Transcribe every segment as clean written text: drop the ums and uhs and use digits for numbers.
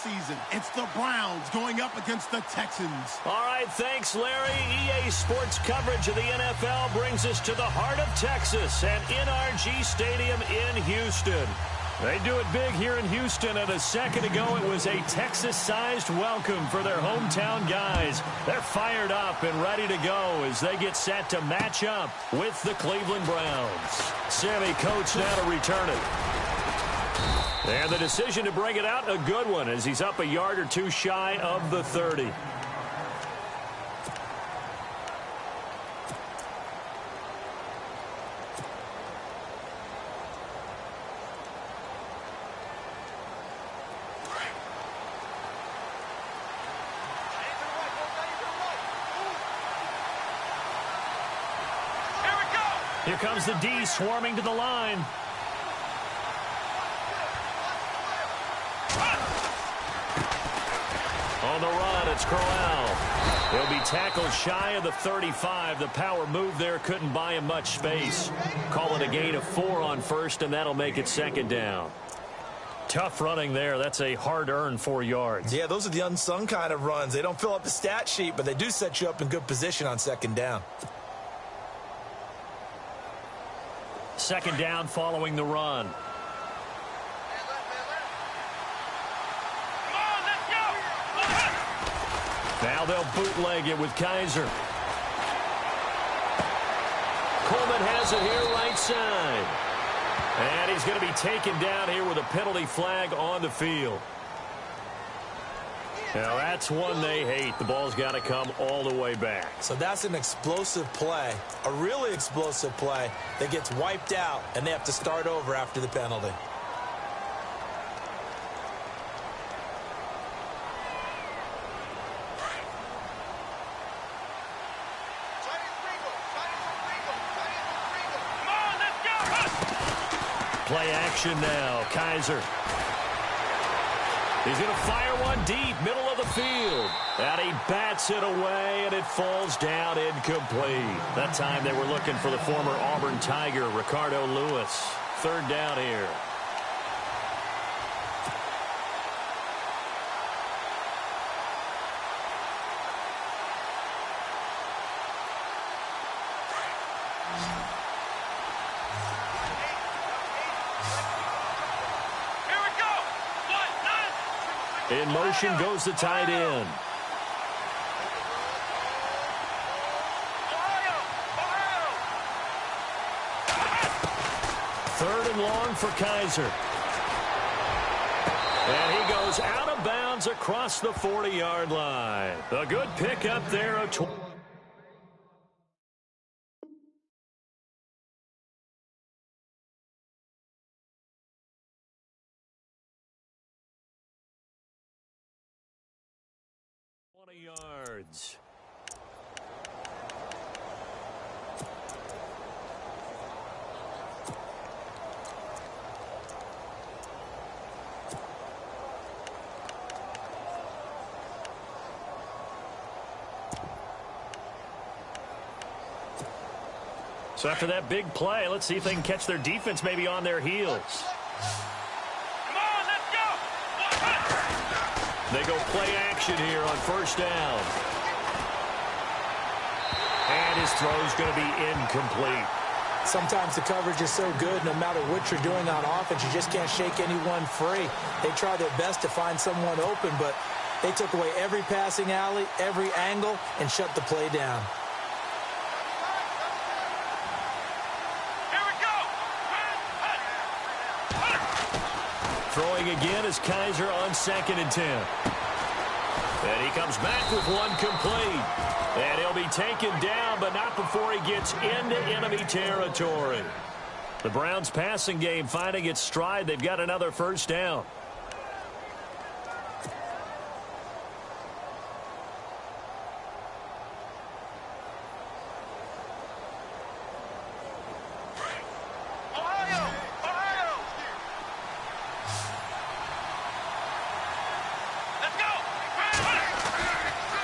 season. It's the Browns going up against the Texans. All right, thanks, Larry. EA Sports coverage of the NFL brings us to the heart of Texas and NRG Stadium in Houston. They do it big here in Houston, and a second ago it was a Texas-sized welcome for their hometown guys. They're fired up and ready to go as they get set to match up with the Cleveland Browns. Sammy Coates now to return it. And the decision to bring it out, a good one, as he's up a yard or two shy of the 30. Here comes the D swarming to the line. On the run, it's Crowell. He'll be tackled shy of the 35. The power move there couldn't buy him much space. Call it a gain of 4 on first, and that'll make it second down. Tough running there. That's a hard-earned 4 yards. Yeah, those are the unsung kind of runs. They don't fill up the stat sheet, but they do set you up in good position on second down. Second down following the run. Now they'll bootleg it with Kaiser. Coleman has it here right side. And he's going to be taken down here with a penalty flag on the field. Now that's one they hate. The ball's got to come all the way back. So that's an explosive play, a really explosive play that gets wiped out, and they have to start over after the penalty. Play action now. Kaiser. He's going to fire one deep, middle of the field. And he bats it away, and it falls down incomplete. That time they were looking for the former Auburn Tiger, Ricardo Lewis. Third down here. In motion goes the tight end. Third and long for Kaiser. And he goes out of bounds across the 40-yard line. A good pickup there. Yards. So after that big play, let's see if they can catch their defense maybe on their heels. They go play action here on first down. And his throw is going to be incomplete. Sometimes the coverage is so good, no matter what you're doing on offense, you just can't shake anyone free. They try their best to find someone open, but they took away every passing alley, every angle, and shut the play down. Throwing again is Kaiser on 2nd and 10. And he comes back with one complete. And he'll be taken down, but not before he gets into enemy territory. The Browns' passing game finding its stride. They've got another first down.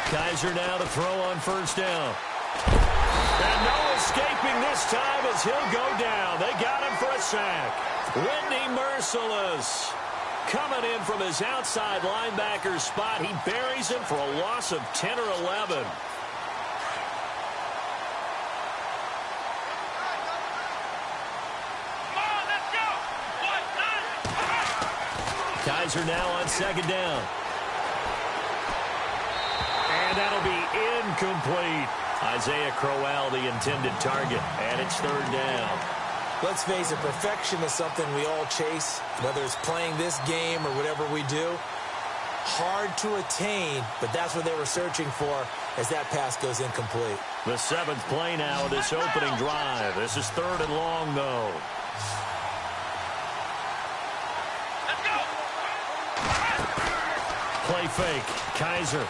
Kaiser now to throw on first down. And no escaping this time as he'll go down. They got him for a sack. Whitney Merciless Coming in from his outside linebacker spot, he buries him for a loss of 10 or 11. Kaiser now on second down. And that'll be incomplete. Isaiah Crowell, the intended target, and it's third down. Let's face it, perfection is something we all chase, whether it's playing this game or whatever we do. Hard to attain, but that's what they were searching for as that pass goes incomplete. The 7th play now of this opening drive. This is third and long, though. Let's go. Play fake. Kaiser.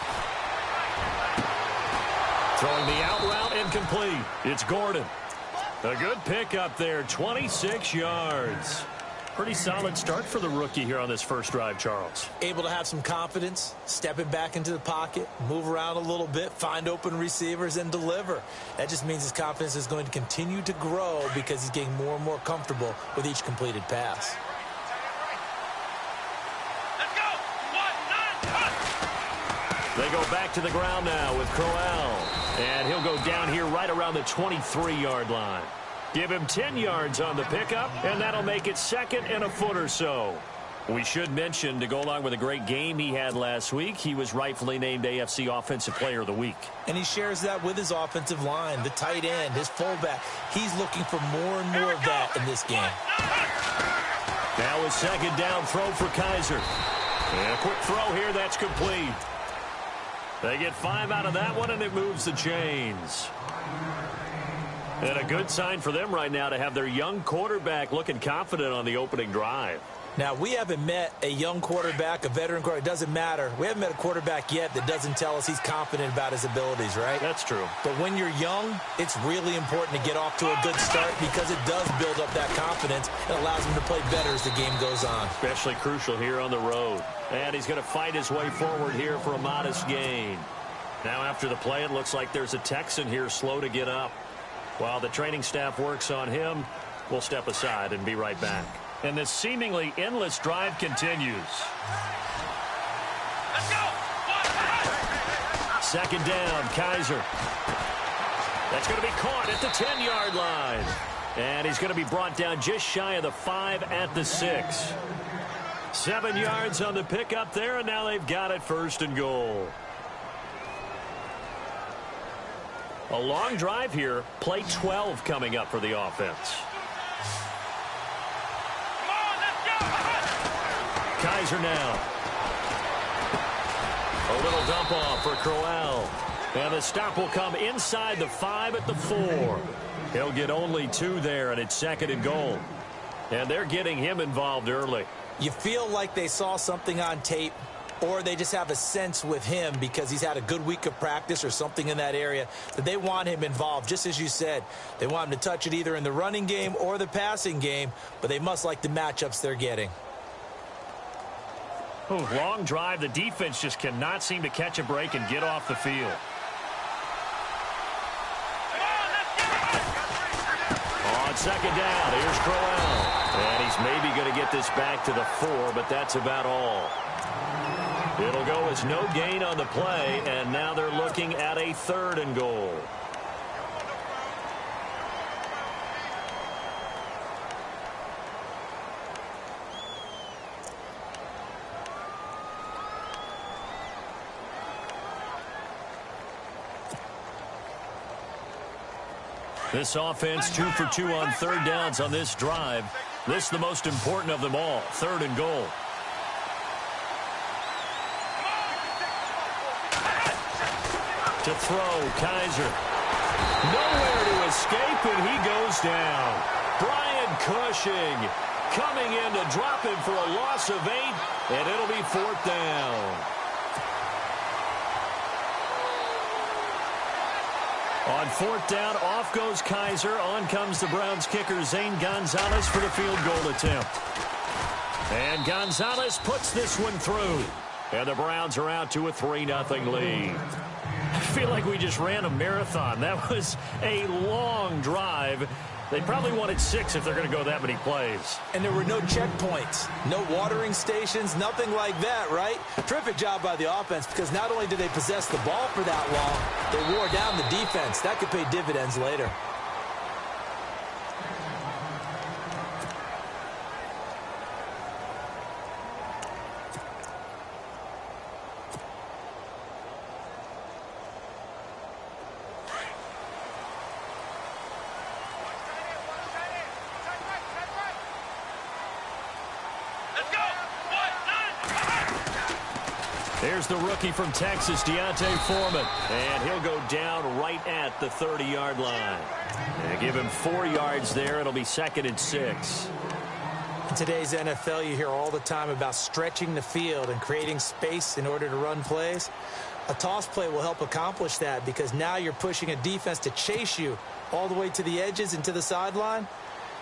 Throwing the out route incomplete. It's Gordon. A good pickup there, 26 yards. Pretty solid start for the rookie here on this first drive, Charles. Able to have some confidence, stepping back into the pocket, move around a little bit, find open receivers, and deliver. That just means his confidence is going to continue to grow because he's getting more and more comfortable with each completed pass. Let's go. 1, 9, 1. They go back to the ground now with Crowell. And he'll go down here right around the 23-yard line. Give him 10 yards on the pickup, and that'll make it second and a foot or so. We should mention, to go along with a great game he had last week, he was rightfully named AFC Offensive Player of the Week. And he shares that with his offensive line, the tight end, his fullback. He's looking for more and more of that in this game. Now a second down throw for Kaiser. And a quick throw here, that's complete. They get 5 out of that one, and it moves the chains. And a good sign for them right now to have their young quarterback looking confident on the opening drive. Now, we haven't met a young quarterback, a veteran quarterback. It doesn't matter. We haven't met a quarterback yet that doesn't tell us he's confident about his abilities, right? That's true. But when you're young, it's really important to get off to a good start because it does build up that confidence and allows him to play better as the game goes on. Especially crucial here on the road. And he's going to fight his way forward here for a modest gain. Now after the play, it looks like there's a Texan here slow to get up. While the training staff works on him, we'll step aside and be right back. And this seemingly endless drive continues. Let's go. 1, 9. Second down, Kaiser. That's going to be caught at the 10-yard line. And he's going to be brought down just shy of the 5 at the 6. 7 yards on the pickup there, and now they've got it first and goal. A long drive here. Play 12 coming up for the offense. Come on, let's go. Kaiser now. A little dump off for Crowell. And the stop will come inside the 5 at the 4. He'll get only 2 there, and it's second and goal. And they're getting him involved early. You feel like they saw something on tape, or they just have a sense with him because he's had a good week of practice or something in that area that they want him involved, just as you said. They want him to touch it either in the running game or the passing game, but they must like the matchups they're getting. Ooh, long drive. The defense just cannot seem to catch a break and get off the field. On second down, here's Crowell. And he's maybe going to get this back to the 4, but that's about all. It'll go as no gain on the play, and now they're looking at a 3rd and goal. This offense 2 for 2 on 3rd downs on this drive. This is the most important of them all, 3rd and goal. To throw, Kaiser. Nowhere to escape, and he goes down. Brian Cushing coming in to drop him for a loss of 8, and it'll be 4th down. On 4th down, off goes Kaiser. On comes the Browns kicker, Zane Gonzalez, for the field goal attempt. And Gonzalez puts this one through. And the Browns are out to a 3-0 lead. feel like we just ran a marathon. That was a long drive. They probably wanted 6 if they're going to go that many plays. And there were no checkpoints, no watering stations, nothing like that, right? Terrific job by the offense because not only did they possess the ball for that long, they wore down the defense. That could pay dividends later. There's the rookie from Texas, Deontay Foreman. And he'll go down right at the 30-yard line. And give him 4 yards there. It'll be 2nd and 6. In today's NFL, you hear all the time about stretching the field and creating space in order to run plays. A toss play will help accomplish that because now you're pushing a defense to chase you all the way to the edges and to the sideline.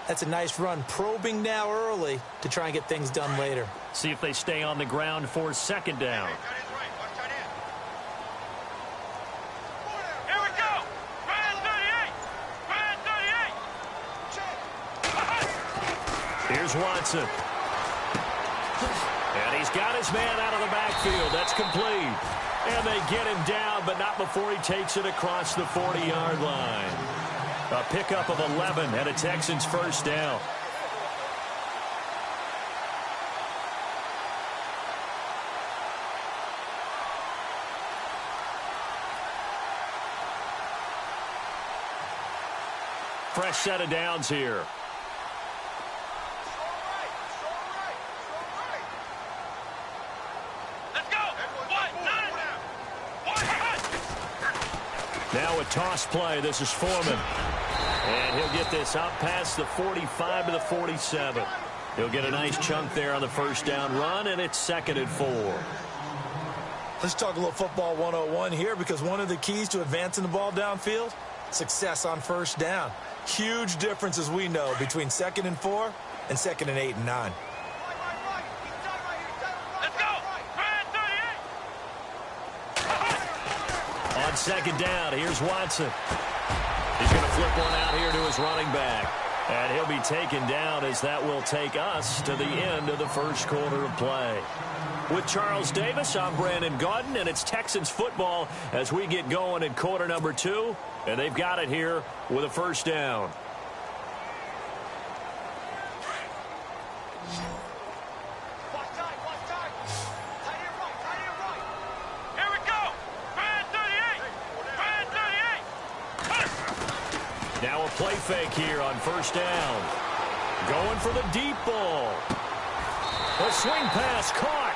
That's a nice run, probing now early to try and get things done later. See if they stay on the ground for 2nd down. Here we go. Brand 38. Brand 38. Here's Watson. And he's got his man out of the backfield. That's complete. And they get him down, but not before he takes it across the 40-yard line. A pickup of 11 and a Texans 1st down. Fresh set of downs here. Let's go. Now a toss play. This is Foreman. And he'll get this up past the 45 to the 47. He'll get a nice chunk there on the 1st down run, and it's 2nd and 4. Let's talk a little football 101 here because one of the keys to advancing the ball downfield, success on 1st down. Huge difference, as we know, between 2nd and 4 and 2nd and 8 and 9. Let's go. Brand 38. On 2nd down, here's Watson. He's going to flip one out here to his running back. And he'll be taken down as that will take us to the end of the 1st quarter of play. With Charles Davis, I'm Brandon Gaudin, and it's Texans football as we get going in quarter number 2. And they've got it here with a 1st down. Here we go. Brand 38. Brand 38. Now a play fake here on 1st down. Going for the deep ball. A swing pass caught.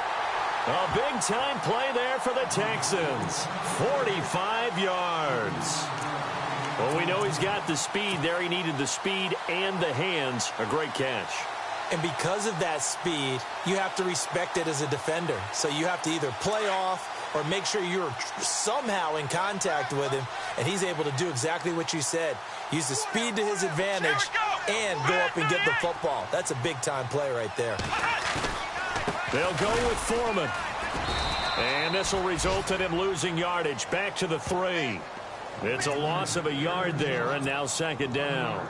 A big-time play there for the Texans. 45 yards. Well, we know he's got the speed there. He needed the speed and the hands. A great catch. And because of that speed, you have to respect it as a defender. So you have to either play off or make sure you're somehow in contact with him, and he's able to do exactly what you said. Use the speed to his advantage and go up and get the football. That's a big-time play right there. They'll go with Foreman. And this will result in him losing yardage. Back to the 3. It's a loss of a yard there, and now 2nd down.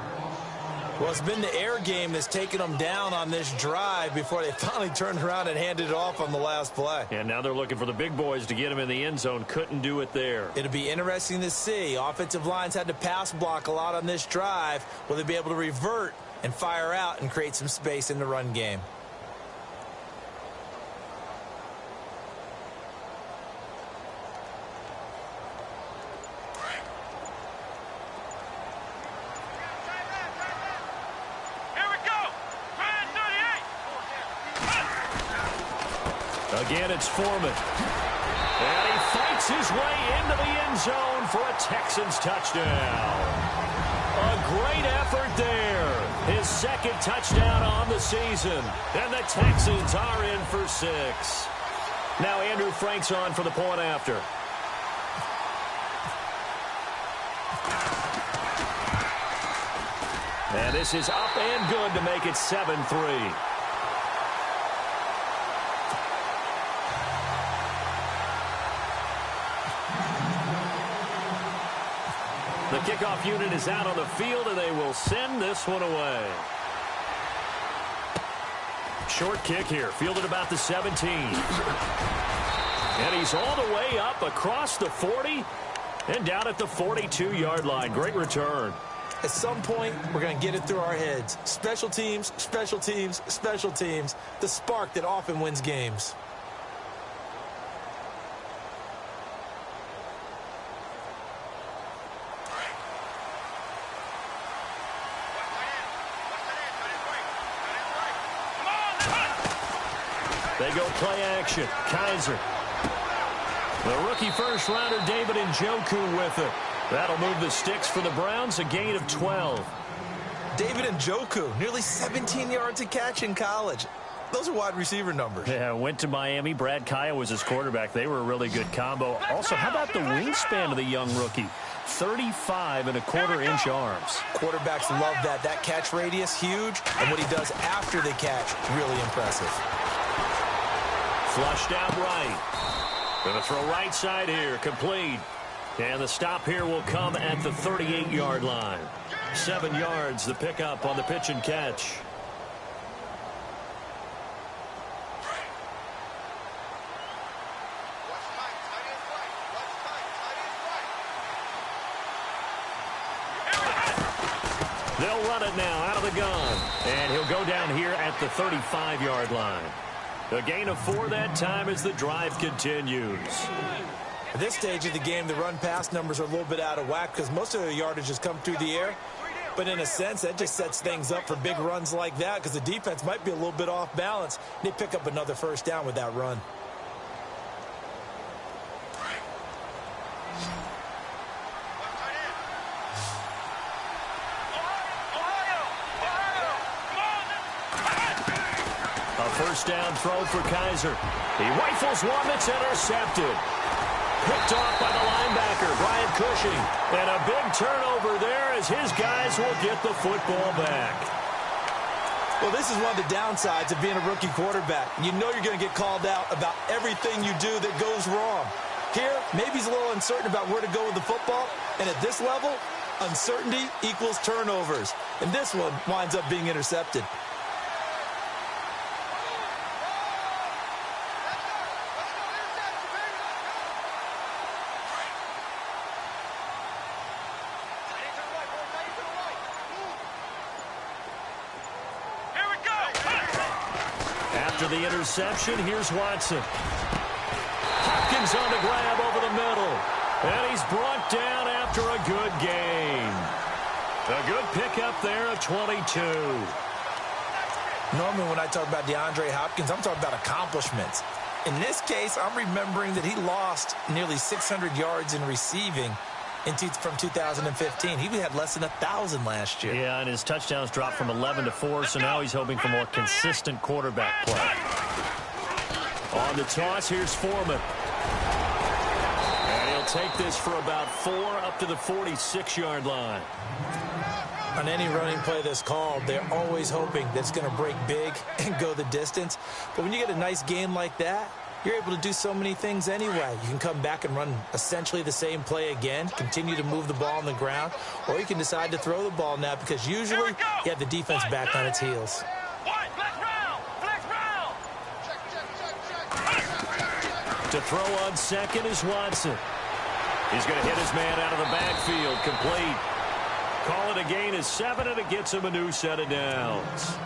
Well, it's been the air game that's taken them down on this drive before they finally turned around and handed it off on the last play. And now they're looking for the big boys to get him in the end zone. Couldn't do it there. It'll be interesting to see. Offensive lines had to pass block a lot on this drive. Will they be able to revert and fire out and create some space in the run game? Again, it's Foreman. And he fights his way into the end zone for a Texans touchdown. A great effort there. His 2nd touchdown on the season. And the Texans are in for 6. Now Andrew Frank's on for the point after. And this is up and good to make it 7-3. The kickoff unit is out on the field, and they will send this one away. Short kick here, fielded about the 17. And he's all the way up across the 40 and down at the 42-yard line. Great return. At some point, we're going to get it through our heads. Special teams, special teams, special teams. The spark that often wins games. They go play action. Kaiser. The rookie first-rounder David Njoku with it. That'll move the sticks for the Browns, a gain of 12. David Njoku, nearly 17 yards a catch in college. Those are wide receiver numbers. Yeah, went to Miami. Brad Kaya was his quarterback. They were a really good combo. Also, how about the wingspan of the young rookie? 35.25-inch arms. Quarterbacks love that. That catch radius, huge. And what he does after the catch, really impressive. Flushed out right. Going to throw right side here. Complete. And the stop here will come at the 38-yard line. 7 yards, the pickup on the pitch and catch. They'll run it now out of the gun. And he'll go down here at the 35-yard line. A gain of 4 that time as the drive continues. At this stage of the game, the run-pass numbers are a little bit out of whack because most of their yardage has come through the air. But in a sense, that just sets things up for big runs like that because the defense might be a little bit off balance. They pick up another first down with that run. First down throw for Kaiser. He rifles one that's intercepted. Picked off by the linebacker, Brian Cushing. And a big turnover there as his guys will get the football back. Well, this is one of the downsides of being a rookie quarterback. You know you're going to get called out about everything you do that goes wrong. Here, maybe he's a little uncertain about where to go with the football. And at this level, uncertainty equals turnovers. And this one winds up being intercepted. The interception, here's Watson. Hopkins on the grab over the middle. And he's brought down after a good gain. A good pickup there of 22. Normally when I talk about DeAndre Hopkins, I'm talking about accomplishments. In this case, I'm remembering that he lost nearly 600 yards in receiving from 2015. He had less than 1,000 last year. Yeah, and his touchdowns dropped from 11 to 4, so now he's hoping for more consistent quarterback play. On the toss, here's Foreman. And he'll take this for about 4 up to the 46-yard line. On any running play that's called, they're always hoping that it's going to break big and go the distance. But when you get a nice gain like that, you're able to do so many things anyway. You can come back and run essentially the same play again, continue to move the ball on the ground, or you can decide to throw the ball now because usually you have the defense back on its heels. To throw on second is Watson. He's going to hit his man out of the backfield, complete. Call it a gain of 7, and it gets him a new set of downs.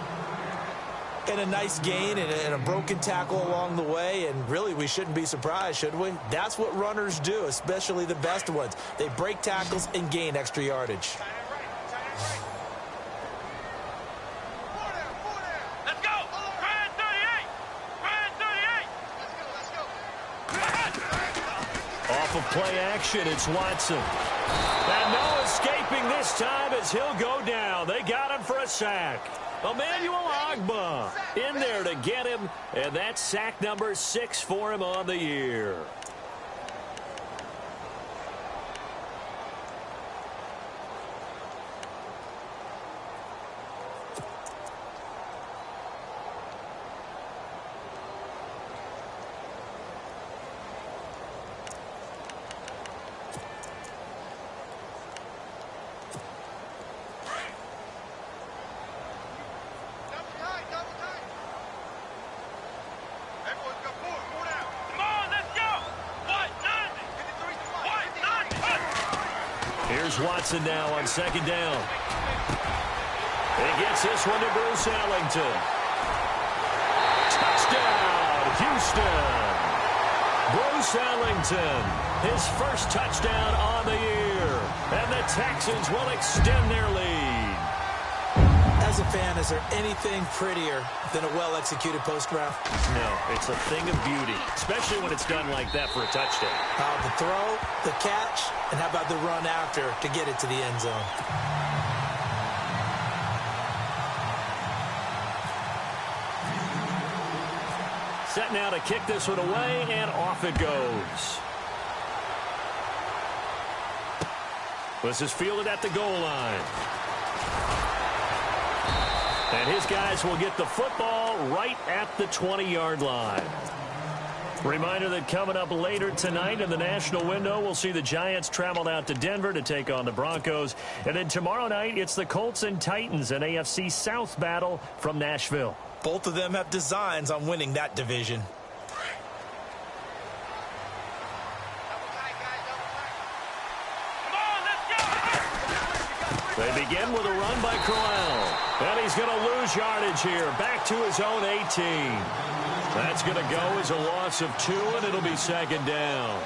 And a nice gain and a broken tackle along the way, and really we shouldn't be surprised, should we? That's what runners do, especially the best ones. They break tackles and gain extra yardage. Let's go! Brand 38! Brand 38! Off of play action, it's Watson. And no escaping this time as he'll go down. They got him for a sack. Emmanuel Ogbah in there to get him, and that's sack number 6 for him on the year. Here's Watson now on second down. He gets this one to Bruce Ellington. Touchdown, Houston. Bruce Ellington, his first touchdown on the year. And the Texans will extend their lead. As a fan, is there anything prettier than a well-executed post-route? No, it's a thing of beauty, especially when it's done like that for a touchdown. The throw, the catch, and how about the run after to get it to the end zone? Set now to kick this one away, and off it goes. This is fielded at the goal line. And his guys will get the football right at the 20-yard line. Reminder that coming up later tonight in the national window, we'll see the Giants travel out to Denver to take on the Broncos. And then tomorrow night, it's the Colts and Titans, an AFC South battle from Nashville. Both of them have designs on winning that division. They begin with a run by Crowell. And he's going to lose yardage here. Back to his own 18. That's going to go as a loss of 2, and it'll be second down.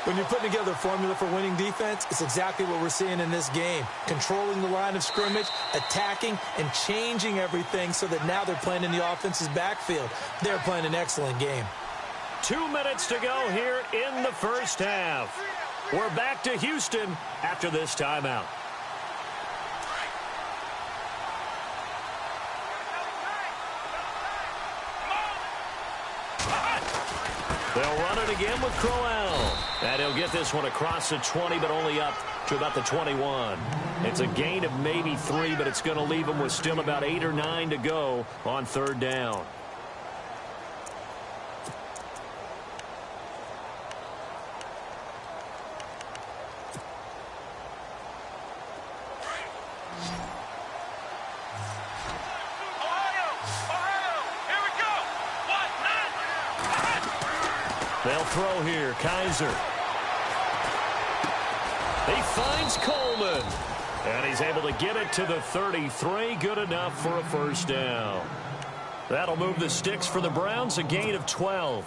When you're putting together a formula for winning defense, it's exactly what we're seeing in this game. Controlling the line of scrimmage, attacking, and changing everything so that now they're playing in the offense's backfield. They're playing an excellent game. 2 minutes to go here in the first half. We're back to Houston after this timeout. They'll run it again with Crowell. And he'll get this one across the 20, but only up to about the 21. It's a gain of maybe 3, but it's going to leave him with still about 8 or 9 to go on third down. They'll throw here. Kaiser. He finds Coleman. And he's able to get it to the 33. Good enough for a first down. That'll move the sticks for the Browns. A gain of 12.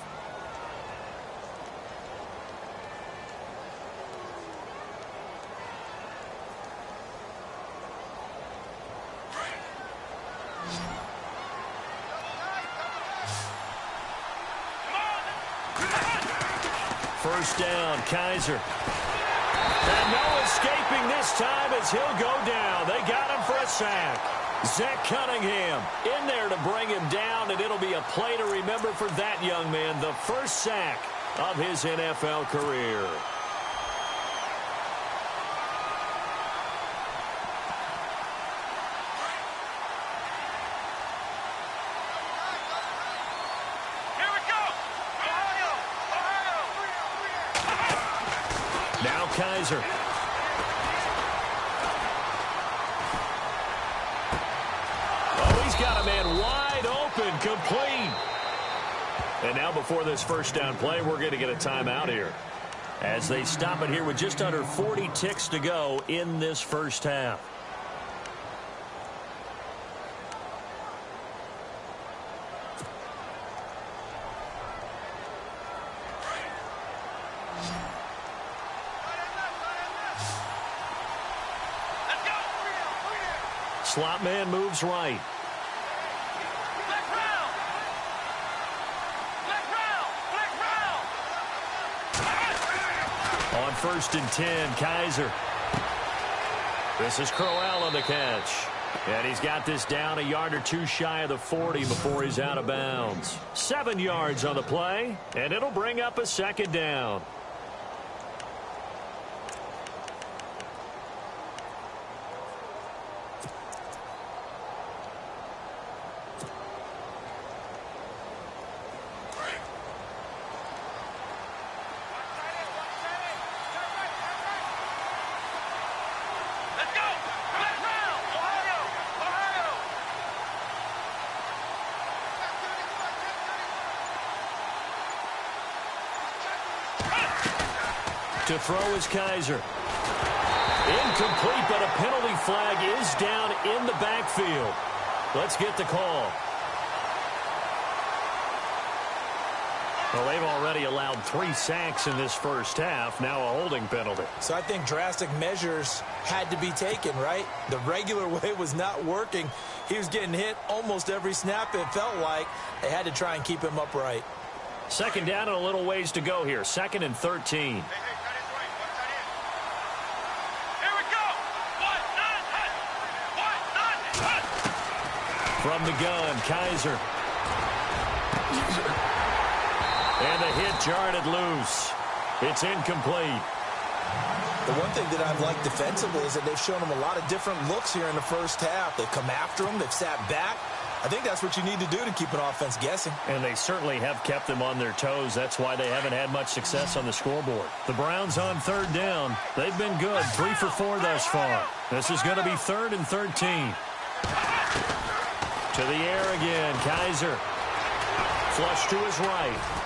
First down, Kaiser. And no escaping this time as he'll go down. They got him for a sack. Zach Cunningham in there to bring him down, and it'll be a play to remember for that young man. The first sack of his NFL career. Now Kaiser. Oh, he's got a man wide open, complete. And now before this first down play, we're going to get a timeout here. As they stop it here with just under 40 ticks to go in this first half. Slot man moves right. On 1st and 10, Kaiser. This is Crowell on the catch. And he's got this down a yard or 2 shy of the 40 before he's out of bounds. 7 yards on the play, and it'll bring up a second down. To throw is Kaiser. Incomplete, but a penalty flag is down in the backfield. Let's get the call. Well, they've already allowed 3 sacks in this first half. Now a holding penalty. So I think drastic measures had to be taken, right? The regular way was not working. He was getting hit almost every snap, it felt like. They had to try and keep him upright. Second down and a little ways to go here. 2nd and 13. From the gun, Kaiser. And the hit jarred it loose. It's incomplete. The one thing that I've liked defensively is that they've shown him a lot of different looks here in the first half. They've come after him. They've sat back. I think that's what you need to do to keep an offense guessing. And they certainly have kept them on their toes. That's why they haven't had much success on the scoreboard. The Browns on 3rd down. They've been good. 3 for 4 thus far. This is going to be 3rd and 13. To the air again. Kaiser. Flush to his right.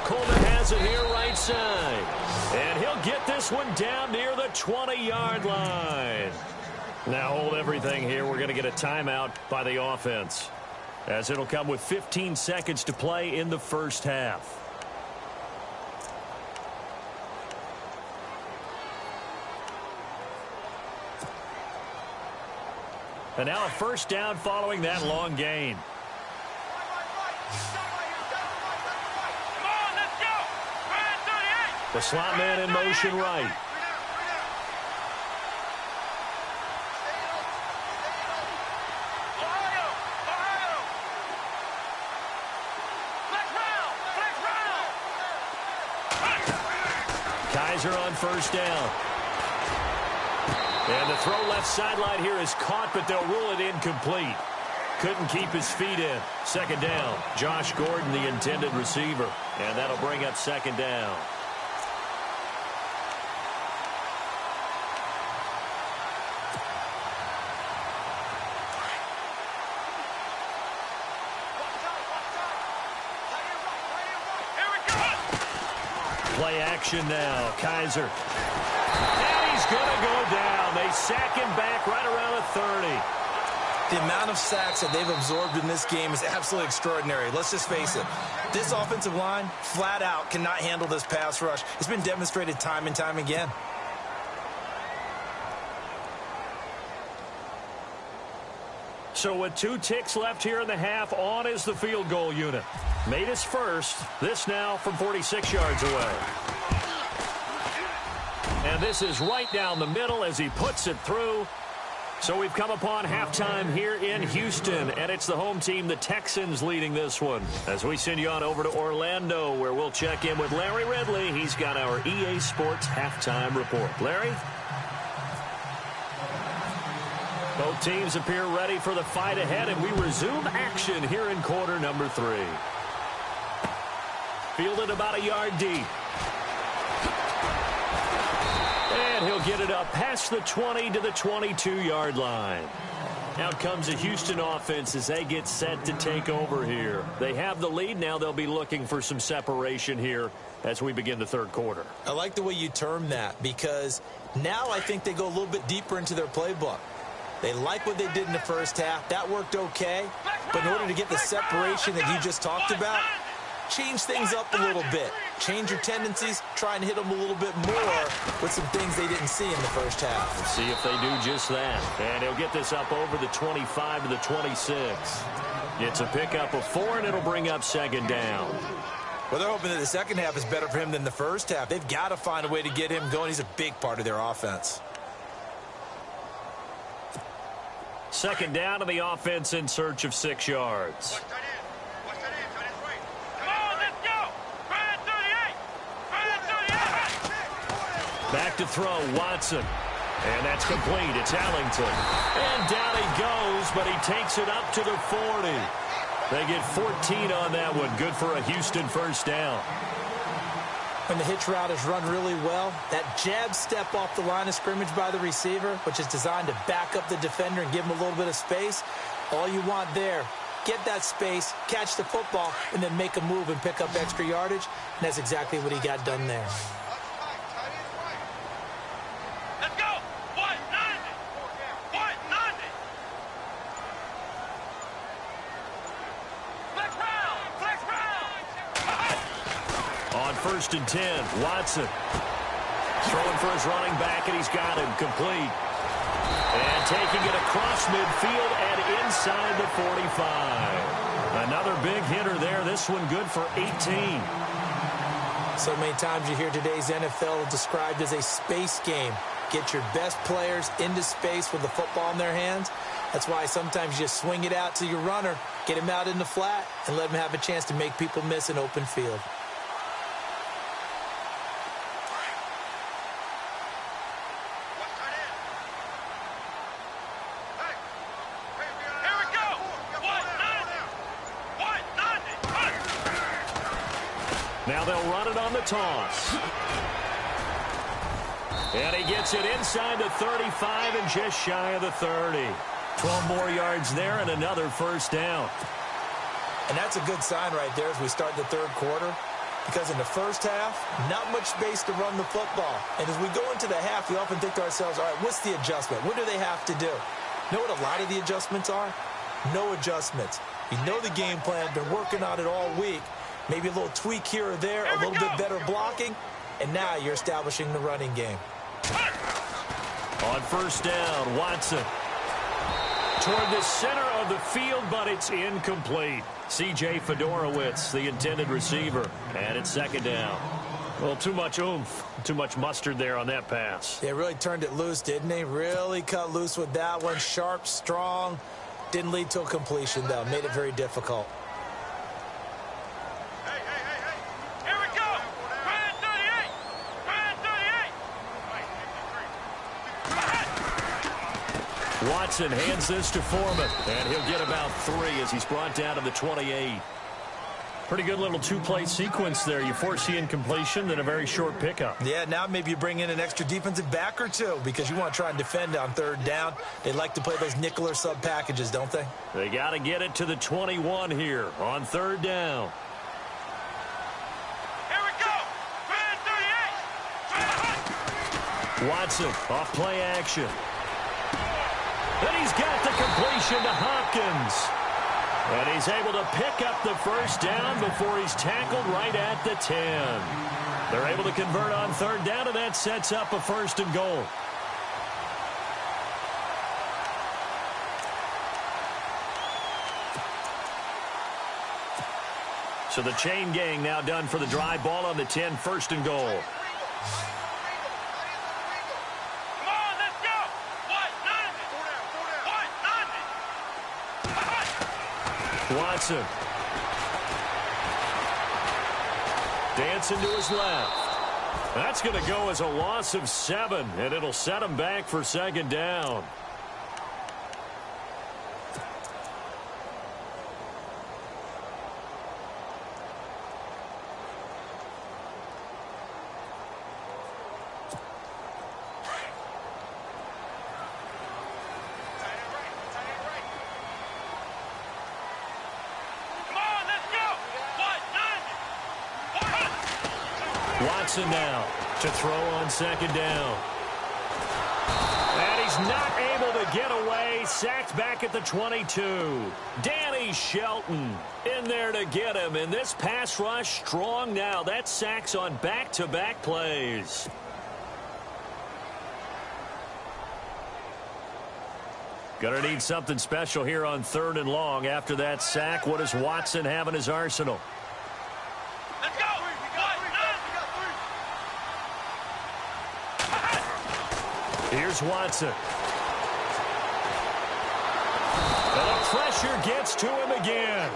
Coleman has it here right side. And he'll get this one down near the 20-yard line. Now hold everything here. We're going to get a timeout by the offense, as it'll come with 15 seconds to play in the first half. And now a first down following that long gain. The slot man in motion right. Kaiser on first down. And the throw left sideline here is caught, but they'll rule it incomplete. Couldn't keep his feet in. 2nd down. Josh Gordon, the intended receiver. And that'll bring up 2nd down. Play action now. Kaiser. And he's going to go down. They sack him back right around the 30. The amount of sacks that they've absorbed in this game is absolutely extraordinary. Let's just face it. This offensive line, flat out, cannot handle this pass rush. It's been demonstrated time and time again. So with 2 ticks left here in the half, on is the field goal unit. Made his first. This now from 46 yards away. And this is right down the middle as he puts it through. So we've come upon halftime here in Houston, and it's the home team, the Texans, leading this one. As we send you on over to Orlando, where we'll check in with Larry Ridley. He's got our EA Sports halftime report. Larry? Both teams appear ready for the fight ahead, and we resume action here in quarter number 3. Fielded about a yard deep. And he'll get it up past the 20 to the 22-yard line. Out comes the Houston offense as they get set to take over here. They have the lead. Now they'll be looking for some separation here as we begin the 3rd quarter. I like the way you term that, because now I think they go a little bit deeper into their playbook. They like what they did in the first half. That worked okay. But in order to get the separation that you just talked about, change things up a little bit. Change your tendencies. Try and hit them a little bit more with some things they didn't see in the first half. Let's see if they do just that. And he'll get this up over the 25 to the 26. It's a pickup of 4, and it'll bring up 2nd down. Well, they're hoping that the second half is better for him than the first half. They've got to find a way to get him going. He's a big part of their offense. 2nd down, and the offense in search of 6 yards. Back to throw, Watson. And that's complete. It's Allington. And down he goes, but he takes it up to the 40. They get 14 on that one. Good for a Houston first down. When the hitch route is run really well, that jab step off the line of scrimmage by the receiver, which is designed to back up the defender and give him a little bit of space, all you want there, get that space, catch the football, and then make a move and pick up extra yardage. And that's exactly what he got done there. 1st and 10. Watson throwing for his running back, and he's got him complete. And taking it across midfield and inside the 45. Another big hitter there. This one good for 18. So many times you hear today's NFL described as a space game. Get your best players into space with the football in their hands. That's why sometimes you just swing it out to your runner, get him out in the flat, and let him have a chance to make people miss an open field. Now they'll run it on the toss. And he gets it inside the 35 and just shy of the 30. 12 more yards there and another first down. And that's a good sign right there as we start the third quarter. Because in the first half, not much space to run the football. And as we go into the half, we often think to ourselves, all right, what's the adjustment? What do they have to do? You know what a lot of the adjustments are? No adjustments. You know the game plan, been working on it all week. Maybe a little tweak here or there, a little bit better blocking, and now you're establishing the running game. On first down, Watson toward the center of the field, but it's incomplete. C.J. Fedorowicz, the intended receiver, and it's second down. Well, too much oomph, too much mustard there on that pass. They really turned it loose, didn't they? Really cut loose with that one. Sharp, strong. Didn't lead to a completion, though. Made it very difficult. Watson hands this to Foreman, and he'll get about 3 as he's brought down to the 28. Pretty good little two-play sequence there. You force the incompletion, then a very short pickup. Yeah, now maybe you bring in an extra defensive back or two because you want to try and defend on third down. They like to play those nickel or sub packages, don't they? They got to get it to the 21 here on third down. Here we go! Man 38! Watson off play action. Then he's got the completion to Hopkins. And he's able to pick up the first down before he's tackled right at the 10. They're able to convert on third down, and that sets up a first and goal. So the chain gang now done for the drive. Ball on the 10, first and goal. Watson. Dancing to his left. That's going to go as a loss of 7, and it'll set him back for second down. Watson now to throw on second down. And he's not able to get away. Sacked back at the 22. Danny Shelton in there to get him. And this pass rush strong now. That's sacks on back-to-back plays. Gonna need something special here on third and long. After that sack, what does Watson have in his arsenal? Here's Watson. And the pressure gets to him again.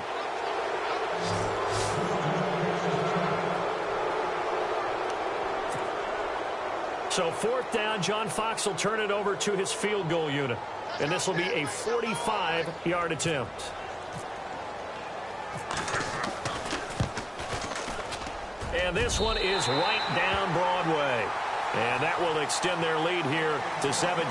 So fourth down, John Fox will turn it over to his field goal unit. And this will be a 45-yard attempt. And this one is right down Broadway. And that will extend their lead here to 17-6.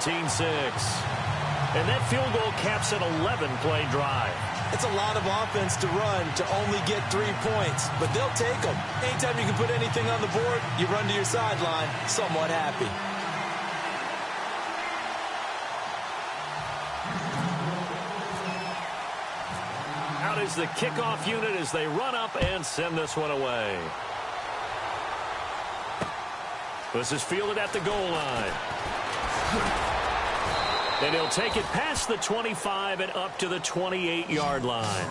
And that field goal caps an 11-play drive. It's a lot of offense to run to only get 3 points, but they'll take them. Anytime you can put anything on the board, you run to your sideline somewhat happy. Out is the kickoff unit as they run up and send this one away. This is fielded at the goal line. And he'll take it past the 25 and up to the 28-yard line.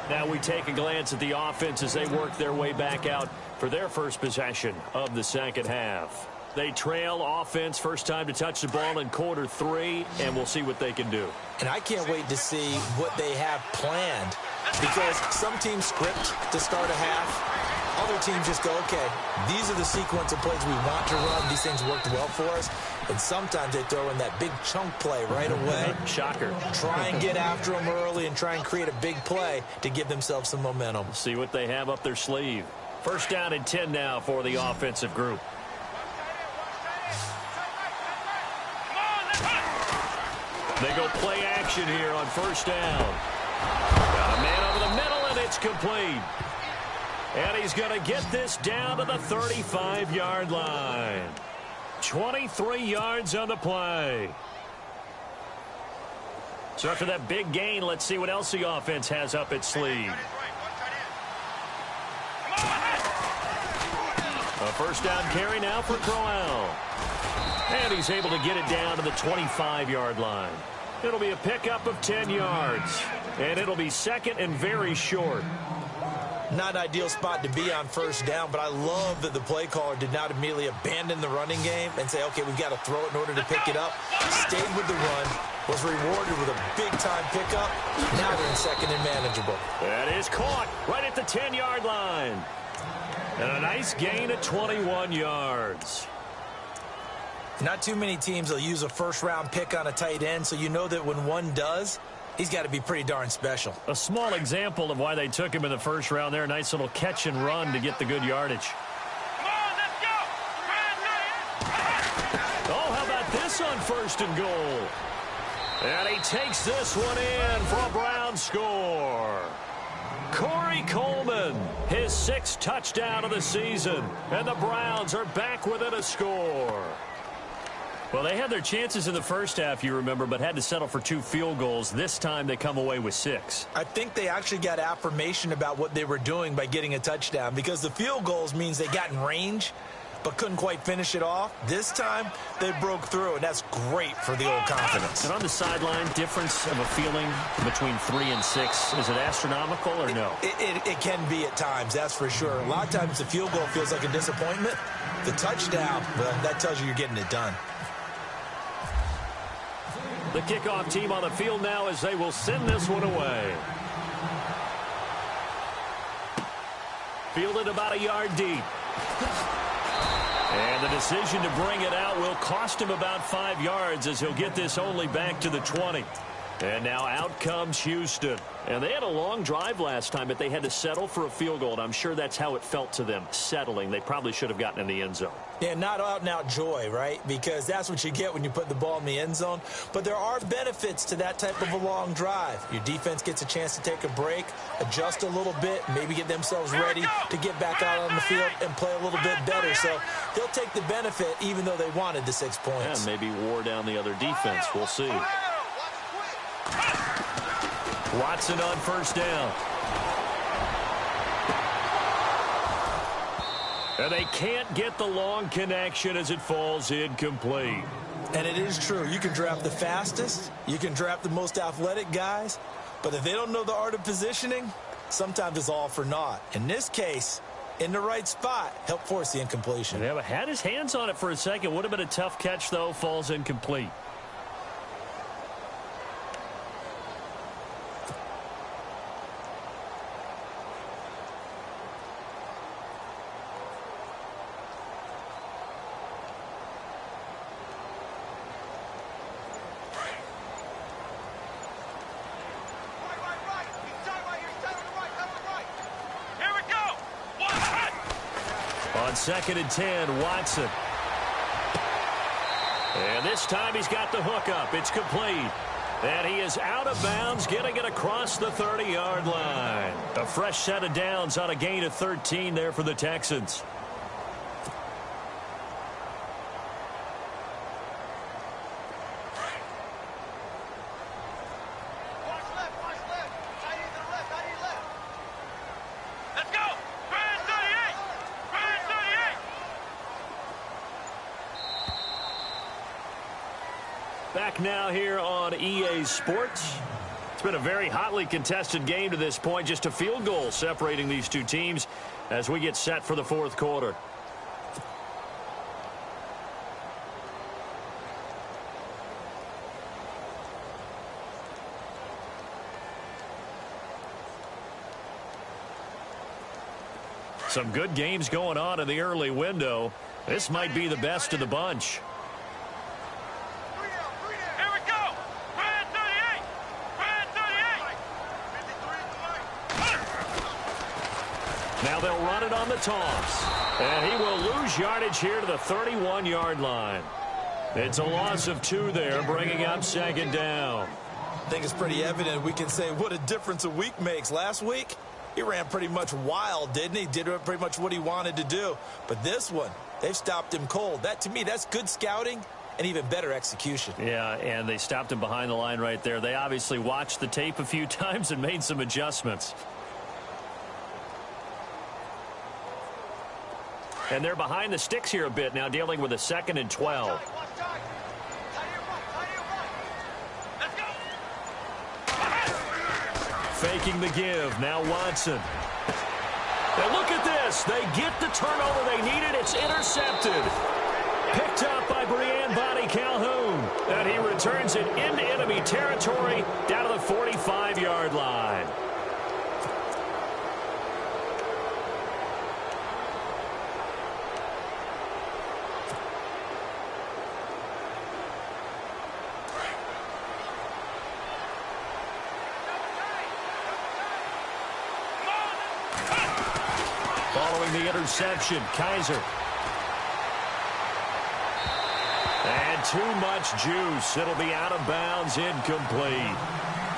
Now we take a glance at the offense as they work their way back out for their first possession of the second half. They trail offense, first time to touch the ball in quarter 3, and we'll see what they can do. And I can't wait to see what they have planned, because some teams script to start a half. Other teams just go, okay, these are the sequence of plays we want to run. These things worked well for us. And sometimes they throw in that big chunk play right away. Shocker. Try and get after them early and try and create a big play to give themselves some momentum. See what they have up their sleeve. First down and 10 now for the offensive group. They go play action here on first down. Got a man over the middle, and it's complete. And he's going to get this down to the 35-yard line. 23 yards on the play. So after that big gain, let's see what else the offense has up its sleeve. A first down carry now for Crowell. And he's able to get it down to the 25-yard line. It'll be a pickup of 10 yards. And it'll be second and very short. Not an ideal spot to be on first down, but I love that the play caller did not immediately abandon the running game and say, okay, we've got to throw it in order to pick it up. Stayed with the run, was rewarded with a big-time pickup. Now they're in second and manageable. That is caught right at the 10-yard line. And a nice gain of 21 yards. Not too many teams will use a first-round pick on a tight end, so you know that when one does, he's got to be pretty darn special. A small example of why they took him in the first round there. Nice little catch and run to get the good yardage. Come on, let's go. Oh, how about this on first and goal? And he takes this one in for a Brown score. Corey Coleman, his 6th touchdown of the season. And the Browns are back within a score. Well, they had their chances in the first half, you remember, but had to settle for 2 field goals. This time they come away with 6. I think they actually got affirmation about what they were doing by getting a touchdown, because the field goals means they got in range but couldn't quite finish it off. This time they broke through, and that's great for the old confidence. And on the sideline, difference of a feeling between 3 and 6, is it astronomical or no? It can be at times, that's for sure. A lot of times the field goal feels like a disappointment. The touchdown, well, that tells you you're getting it done. The kickoff team on the field now as they will send this one away. Fielded about a yard deep. And the decision to bring it out will cost him about 5 yards as he'll get this only back to the 20. And now out comes Houston. And they had a long drive last time, but they had to settle for a field goal. And I'm sure that's how it felt to them, settling. They probably should have gotten in the end zone. Yeah, not out-and-out joy, right? Because that's what you get when you put the ball in the end zone. But there are benefits to that type of a long drive. Your defense gets a chance to take a break, adjust a little bit, maybe get themselves ready to get back out on the field and play a little bit better. So they'll take the benefit even though they wanted the 6 points. Yeah, maybe wore down the other defense. We'll see. Watson on first down. And they can't get the long connection as it falls incomplete. And it is true. You can draft the fastest. You can draft the most athletic guys. But if they don't know the art of positioning, sometimes it's all for naught. In this case, in the right spot, help force the incompletion. Yeah, but had his hands on it for a second. Would have been a tough catch, though. Falls incomplete. On 2nd and 10, Watson. And this time he's got the hookup. It's complete. And he is out of bounds, getting it across the 30-yard line. A fresh set of downs on a gain of 13 there for the Texans. Back now here on EA Sports. It's been a very hotly contested game to this point. Just a field goal separating these two teams as we get set for the fourth quarter. Some good games going on in the early window. This might be the best of the bunch. Here we go. Brand 38. Brand 38. Now they'll run it on the toss. And he will lose yardage here to the 31-yard line. It's a loss of 2 there, bringing up second down. I think it's pretty evident we can say what a difference a week makes. Last week, he ran pretty much wild, didn't he? Did pretty much what he wanted to do. But this one, they've stopped him cold. That, to me, that's good scouting and even better execution. Yeah, and they stopped him behind the line right there. They obviously watched the tape a few times and made some adjustments. And they're behind the sticks here a bit now, dealing with a 2nd and 12. Faking the give. Now Watson. Now look at this. They get the turnover they needed. It's intercepted. Picked up by Brian Bonnie Calhoun. And he returns it into enemy territory down to the 45-yard line. Following the interception, Kaiser. And too much juice. It'll be out of bounds, incomplete.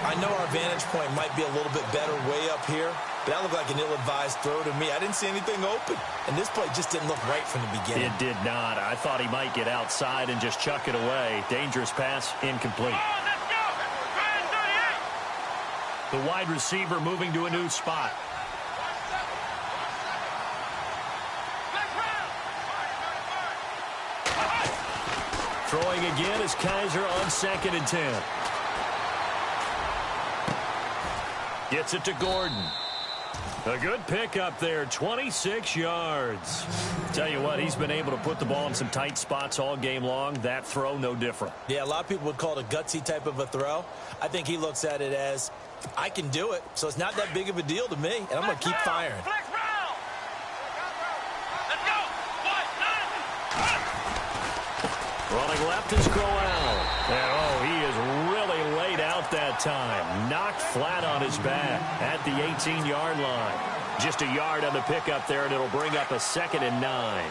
I know our vantage point might be a little bit better way up here, but that looked like an ill-advised throw to me. I didn't see anything open, and this play just didn't look right from the beginning. It did not. I thought he might get outside and just chuck it away. Dangerous pass, incomplete. Let's go. Brand 38. The wide receiver moving to a new spot. Throwing again is Kaiser on 2nd and 10. Gets it to Gordon. A good pickup there, 26 yards. Tell you what, he's been able to put the ball in some tight spots all game long. That throw, no different. Yeah, a lot of people would call it a gutsy type of a throw. I think he looks at it as, I can do it, so it's not that big of a deal to me, and I'm going to keep firing. Flex round. Let's go. Running left is Crowell. And, oh, he is really laid out that time. Knocked flat on his back at the 18-yard line. Just a yard on the pickup there, and it'll bring up a 2nd and 9.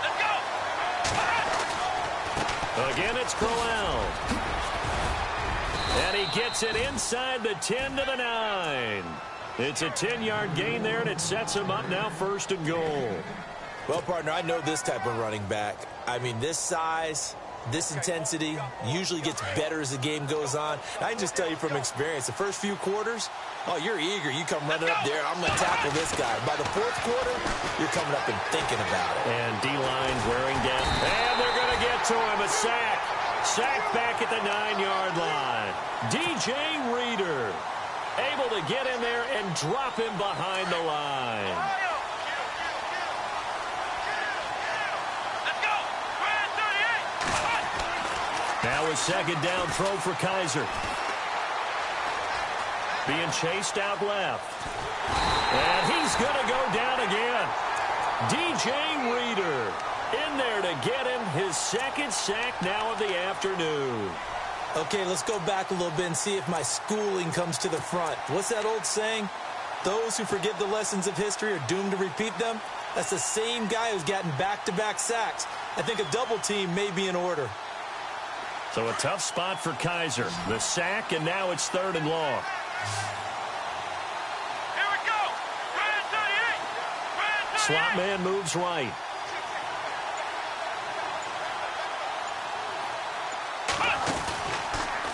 Let's go. Again, it's Crowell. And he gets it inside the 10 to the 9. It's a 10-yard gain there, and it sets him up now 1st and goal. Well, partner, I know this type of running back. I mean, this size, this intensity usually gets better as the game goes on. I can just tell you from experience, the first few quarters, oh, you're eager. You come running up there, I'm going to tackle this guy. By the 4th quarter, you're coming up and thinking about it. And D-line's wearing down. And they're going to get to him. A sack. Sack back at the 9-yard line. DJ Reader able to get in there and drop him behind the line. Now a 2nd down throw for Kaiser. Being chased out left. And he's going to go down again. DJ Reader in there to get him his 2nd sack now of the afternoon. Okay, let's go back a little bit and see if my schooling comes to the front. What's that old saying? Those who forget the lessons of history are doomed to repeat them. That's the same guy who's gotten back-to-back sacks. I think a double team may be in order. So a tough spot for Kaiser. The sack, and now it's 3rd and long. Here we go. Brand 38. Brand 38. Slot man moves right.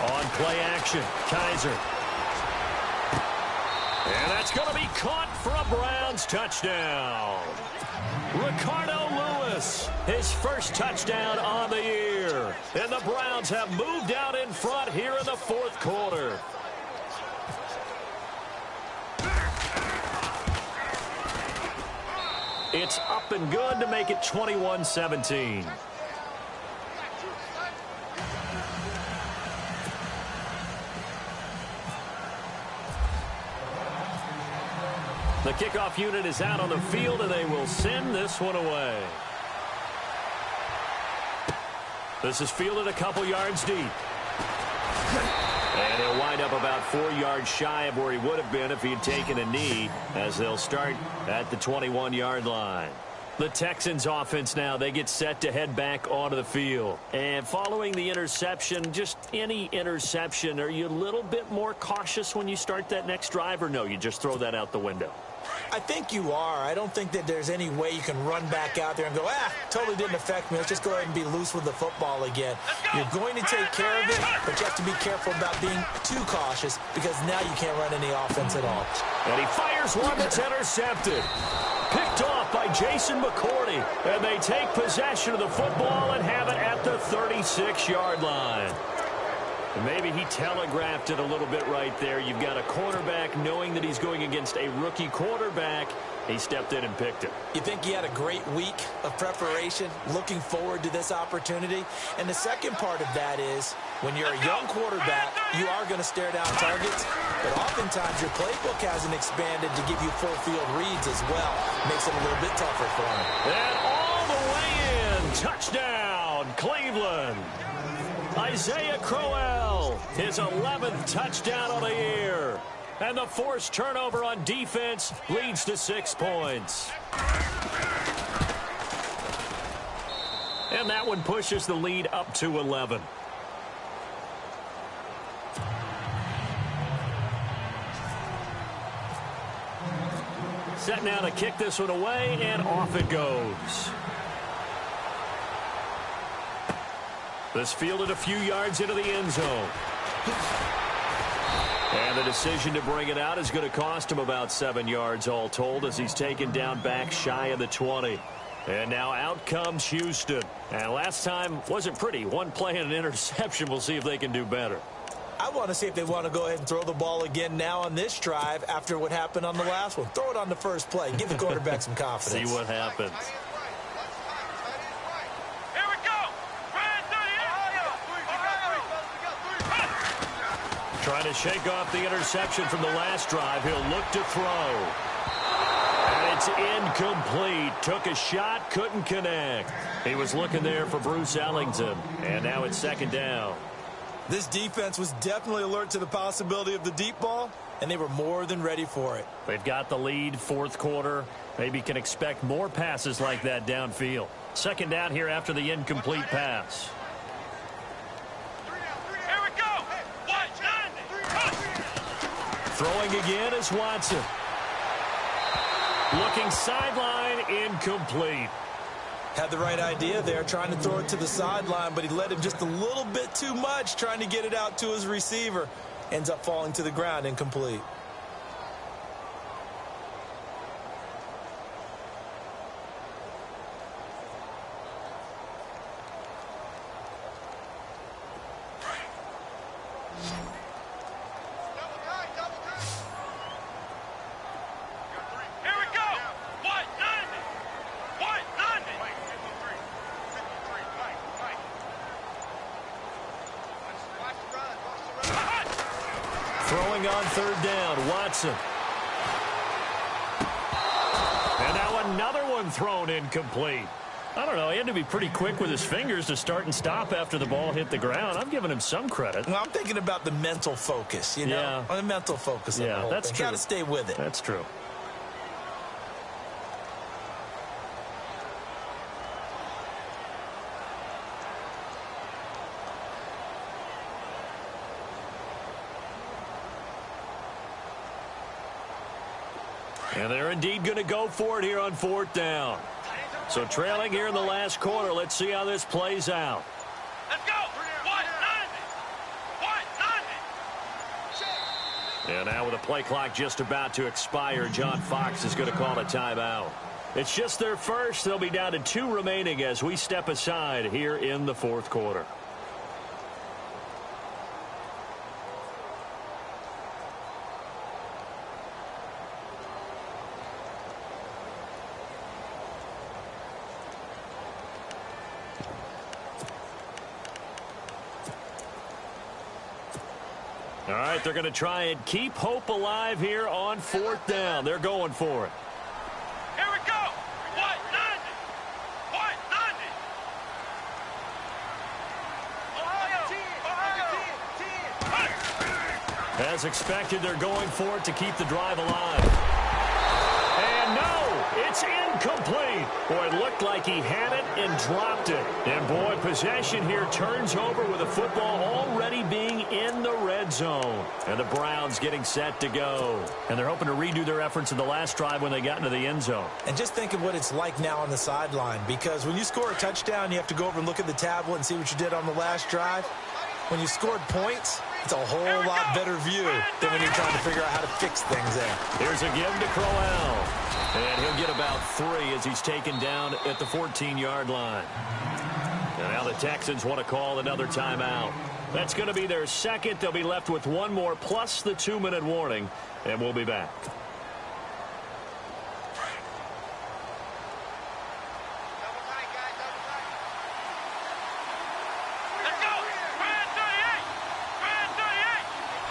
On play action, Kaiser. And that's going to be caught for a Browns touchdown. Ricardo Lewis Davis, his first touchdown on the year. And the Browns have moved out in front here in the fourth quarter. It's up and good to make it 21-17. The kickoff unit is out on the field, and they will send this one away. This is fielded a couple yards deep. And he'll wind up about 4 yards shy of where he would have been if he had taken a knee, as they'll start at the 21-yard line. The Texans offense now, they get set to head back onto the field. And following the interception, just any interception, are you a little bit more cautious when you start that next drive, or no, you just throw that out the window? I think you are. I don't think that there's any way you can run back out there and go, totally didn't affect me. Let's just go ahead and be loose with the football again. You're going to take care of it, but you have to be careful about being too cautious, because now you can't run any offense at all. And he fires one that's intercepted. Picked off by Jason McCourty. And they take possession of the football and have it at the 36-yard line. And maybe he telegraphed it a little bit right there. You've got a quarterback knowing that he's going against a rookie quarterback. He stepped in and picked it. You think he had a great week of preparation, looking forward to this opportunity? And the second part of that is, when you're a young quarterback, you are going to stare down targets, but oftentimes your playbook hasn't expanded to give you full field reads as well. Makes it a little bit tougher for him. And all the way in. Touchdown, Cleveland. Isaiah Crowell, his 11th touchdown of the year. And the forced turnover on defense leads to 6 points. And that one pushes the lead up to 11. Set now to kick this one away, and off it goes. This fielded a few yards into the end zone. And the decision to bring it out is going to cost him about 7 yards all told, as he's taken down back shy of the 20. And now out comes Houston. And last time wasn't pretty. One play and an interception. We'll see if they can do better. I want to see if they want to go ahead and throw the ball again now on this drive after what happened on the last one. Throw it on the first play. Give the quarterback some confidence. See what happens. Trying to shake off the interception from the last drive. He'll look to throw. And it's incomplete. Took a shot, couldn't connect. He was looking there for Bruce Ellington. And now it's second down. This defense was definitely alert to the possibility of the deep ball, and they were more than ready for it. They've got the lead, fourth quarter. Maybe can expect more passes like that downfield. Second down here after the incomplete pass. Throwing again is Watson. Looking sideline, incomplete. Had the right idea there, trying to throw it to the sideline, but he led him just a little bit too much, trying to get it out to his receiver. Ends up falling to the ground, incomplete. Throwing on third down, Watson. And now another one thrown incomplete. I don't know, he had to be pretty quick with his fingers to start and stop after the ball hit the ground. I'm giving him some credit. Well, I'm thinking about the mental focus, you know? Yeah. On the mental focus of the whole that's thing. true. Got to stay with it. That's true. And they're indeed going to go for it here on fourth down. So trailing here in the last quarter. Let's see how this plays out. Let's go. 190. And now with the play clock just about to expire, John Fox is going to call a timeout. It's just their first. They'll be down to 2 remaining as we step aside here in the fourth quarter. All right, they're going to try and keep hope alive here on 4th down. They're going for it. Here we go. White 90. White 90. Ohio. As expected, they're going for it to keep the drive alive. And no, it's incomplete. Boy, it looked like he had it and dropped it. And boy, possession here turns over with the football already being in the red zone. And the Browns getting set to go. And they're hoping to redo their efforts in the last drive when they got into the end zone. And just think of what it's like now on the sideline, because when you score a touchdown, you have to go over and look at the tablet and see what you did on the last drive. When you scored points, it's a whole lot better view than when you're trying to figure out how to fix things there. Here's a give to Crowell. And he'll get about 3 as he's taken down at the 14-yard line. And now the Texans want to call another timeout. That's going to be their second. They'll be left with 1 more plus the 2-minute warning. And we'll be back.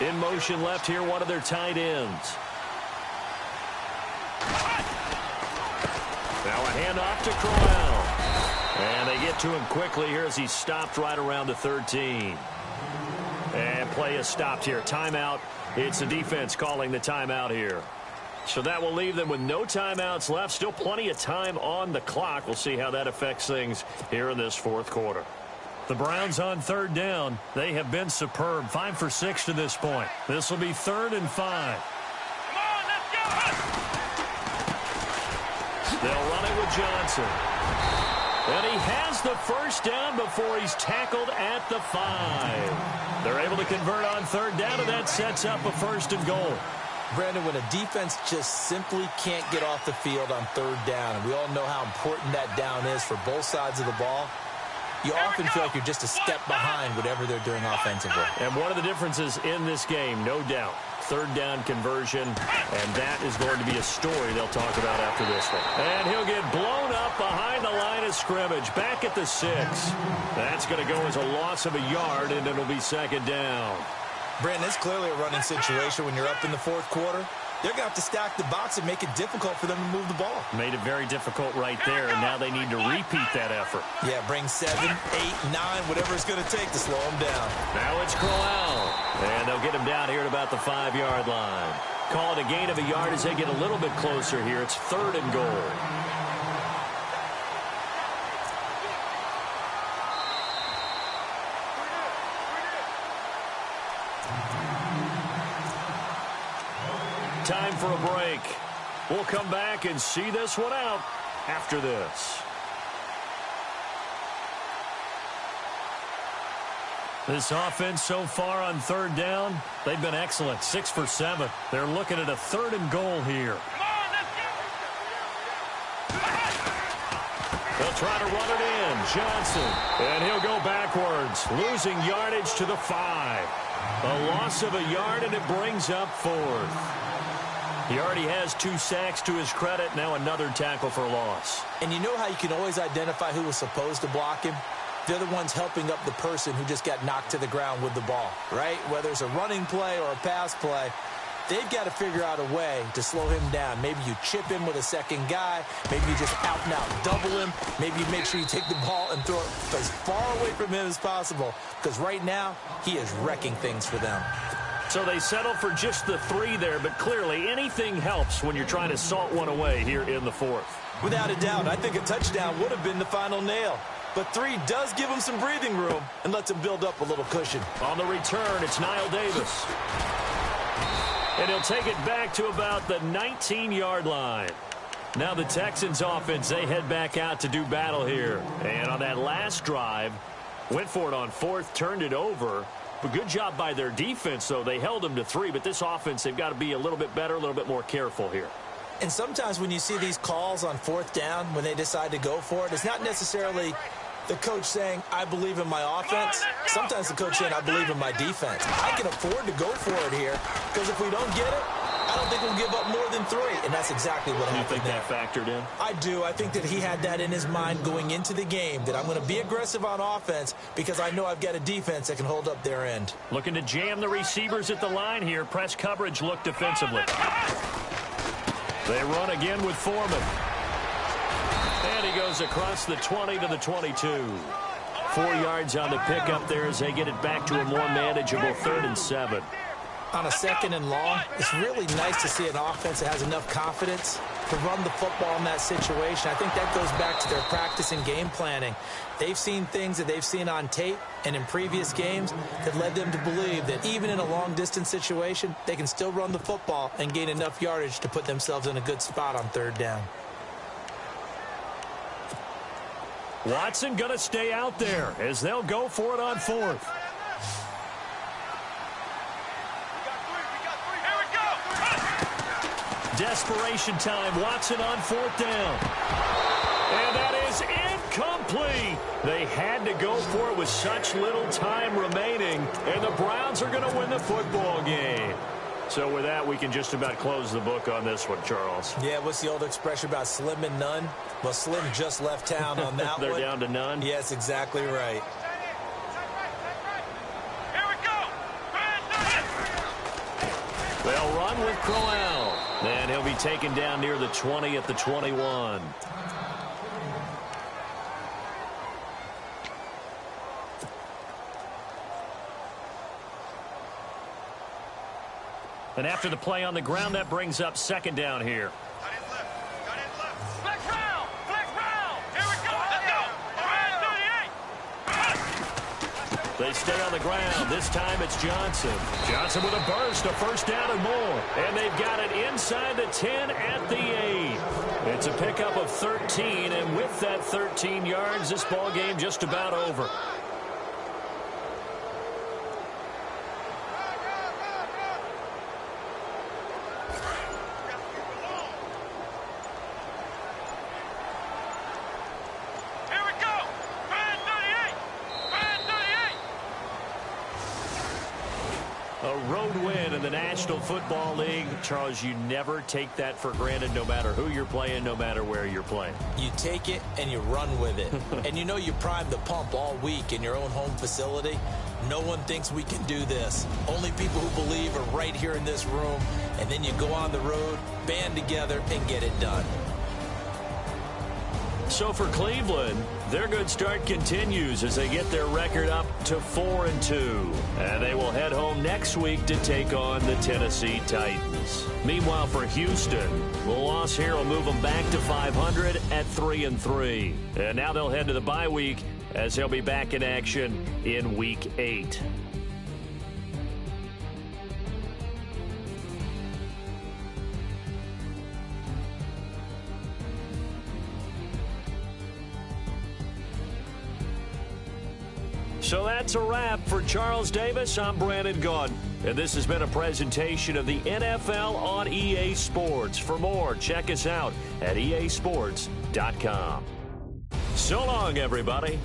In motion left here, one of their tight ends. Now a handoff to Crowell. And they get to him quickly here as he's stopped right around the 13. And play is stopped here. Timeout. It's the defense calling the timeout here. So that will leave them with no timeouts left. Still plenty of time on the clock. We'll see how that affects things here in this fourth quarter. The Browns on 3rd down. They have been superb. 5 for 6 to this point. This will be 3rd and 5. Come on, let's go. They'll run it with Johnson. And he has the first down before he's tackled at the 5. They're able to convert on 3rd down, and that sets up a 1st and goal. Brandon, when a defense just simply can't get off the field on 3rd down, and we all know how important that down is for both sides of the ball, you often feel like you're just a step behind whatever they're doing offensively. And one of the differences in this game, no doubt, 3rd down conversion, and that is going to be a story they'll talk about after this one. And he'll get blown up behind the line of scrimmage, back at the 6. That's going to go as a loss of a yard, and it'll be 2nd down. Brandon, it's clearly a running situation when you're up in the 4th quarter. They're going to have to stack the box and make it difficult for them to move the ball. Made it very difficult right there, and now they need to repeat that effort. Yeah, bring 7, 8, 9, whatever it's going to take to slow them down. Now it's Crowell, and they'll get him down here at about the 5-yard line. Call it a gain of a yard as they get a little bit closer here. It's 3rd and goal. Time for a break. We'll come back and see this one out after this. This offense so far on 3rd down, they've been excellent. 6 for 7. They're looking at a 3rd and goal here. They'll try to run it in. Johnson. And he'll go backwards, losing yardage to the 5. A loss of a yard, and it brings up 4th. He already has 2 sacks to his credit. Now another tackle for loss. And you know how you can always identify who was supposed to block him? They're the ones helping up the person who just got knocked to the ground with the ball, right? Whether it's a running play or a pass play, they've got to figure out a way to slow him down. Maybe you chip him with a second guy. Maybe you just out and out double him. Maybe you make sure you take the ball and throw it as far away from him as possible, because right now he is wrecking things for them. So they settle for just the 3 there, but clearly anything helps when you're trying to salt one away here in the 4th. Without a doubt, I think a touchdown would have been the final nail. But 3 does give him some breathing room and lets him build up a little cushion. On the return, it's Niall Davis. And he'll take it back to about the 19-yard line. Now the Texans offense, they head back out to do battle here. And on that last drive, went for it on 4th, turned it over. But good job by their defense, though. They held them to 3, but this offense, they've got to be a little bit better, a little bit more careful here. And sometimes when you see these calls on 4th down, when they decide to go for it, it's not necessarily the coach saying, I believe in my offense. Sometimes the coach saying, I believe in my defense. I can afford to go for it here because if we don't get it, I don't think we'll give up more than 3. And that's exactly what happened there. You think that factored in? I do. I think that he had that in his mind going into the game, that I'm going to be aggressive on offense because I know I've got a defense that can hold up their end. Looking to jam the receivers at the line here. Press coverage look defensively. They run again with Foreman. And he goes across the 20 to the 22. 4 yards on the pickup there as they get it back to a more manageable 3rd and 7. On a 2nd and long, it's really nice to see an offense that has enough confidence to run the football in that situation. I think that goes back to their practice and game planning. They've seen things that they've seen on tape and in previous games that led them to believe that even in a long-distance situation, they can still run the football and gain enough yardage to put themselves in a good spot on 3rd down. Watson going to stay out there as they'll go for it on 4th. Desperation time. Watson on 4th down. And that is incomplete. They had to go for it with such little time remaining. And the Browns are going to win the football game. So with that, we can just about close the book on this one, Charles. Yeah, what's the old expression about slim and none? Well, Slim just left town on that They're one. down to none? Yes, exactly right. Here we go. They'll run with Crowell. And he'll be taken down near the 20 at the 21. And after the play on the ground, that brings up 2nd down here. Flex round. Here we go. Let's go. Brand 38. They stay on the ground. This time it's Johnson. Johnson with a burst, a 1st down and more. And they've got it inside the 10 at the 8. It's a pickup of 13, and with that 13 yards, this ball game just about over. A road win in the National Football League. Charles, you never take that for granted no matter who you're playing, no matter where you're playing. You take it and you run with it. And you know you primed the pump all week in your own home facility. No one thinks we can do this. Only people who believe are right here in this room. And then you go on the road, band together, and get it done. So for Cleveland, their good start continues as they get their record up to 4-2. And they will head home next week to take on the Tennessee Titans. Meanwhile, for Houston, the loss here will move them back to 500 at 3-3. And now they'll head to the bye week as they'll be back in action in Week 8. So that's a wrap. For Charles Davis, I'm Brandon Gaudin. And this has been a presentation of the NFL on EA Sports. For more, check us out at easports.com. So long, everybody.